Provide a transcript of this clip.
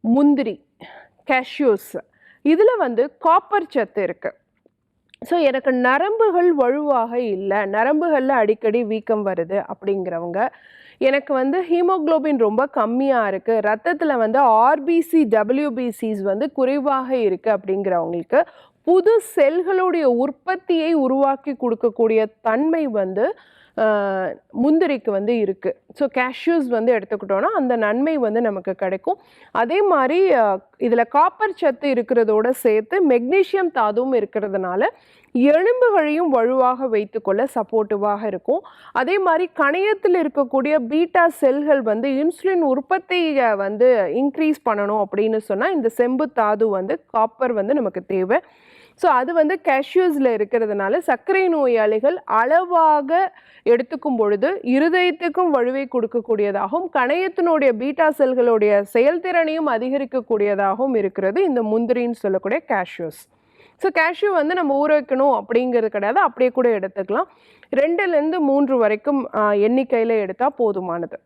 முந்திரி, கேஷ்யூஸ், இதில் வந்து காப்பர் சத்து இருக்குது. ஸோ எனக்கு நரம்புகள் வலுவாக இல்லை, நரம்புகளில் அடிக்கடி வீக்கம் வருது அப்படிங்கிறவங்க, எனக்கு வந்து ஹீமோக்ளோபின் ரொம்ப கம்மியாக இருக்குது, ரத்தத்தில் வந்து ஆர்பிசி டபிள்யூபிசிஸ் வந்து குறைவாக இருக்குது அப்படிங்கிறவங்களுக்கு புது செல்களுடைய உற்பத்தியை உருவாக்கி கொடுக்கக்கூடிய தன்மை வந்து முந்திரிக்கு வந்து இருக்குது. ஸோ கேஷ்யூஸ் வந்து எடுத்துக்கிட்டோன்னா அந்த நன்மை வந்து நமக்கு கிடைக்கும். அதே மாதிரி இதில் காப்பர் சத்து இருக்கிறதோட சேர்த்து மெக்னீஷியம் தாதுவும் இருக்கிறதுனால எலும்புகளையும் வலுவாக வைத்துக்கொள்ள சப்போர்ட்டிவாக இருக்கும். அதே மாதிரி கணையத்தில் இருக்கக்கூடிய பீட்டா செல்கள் வந்து இன்சுலின் உற்பத்தியை வந்து இன்க்ரீஸ் பண்ணணும் அப்படின்னு சொன்னால் இந்த செம்பு தாது வந்து காப்பர் வந்து நமக்கு தேவை. ஸோ அது வந்து கேஷ்யூஸில் இருக்கிறதுனால சர்க்கரை நோயாளிகள் அளவாக எடுத்துக்கும் பொழுது இருதயத்துக்கும் வலுவை கொடுக்கக்கூடியதாகவும் கணையத்தினுடைய பீட்டா செல்களுடைய செயல்திறனையும் அதிகரிக்கக்கூடியதாகவும் இருக்கிறது இந்த முந்திரின்னு சொல்லக்கூடிய கேஷ்யூஸ். ஸோ கேஷ்யூ வந்து நம்ம ஊற வைக்கணும் அப்படிங்கிறது கிடையாது, அப்படியே கூட எடுத்துக்கலாம். 2லேருந்து 3 வரைக்கும் எண்ணிக்கையில் எடுத்தால் போதுமானது.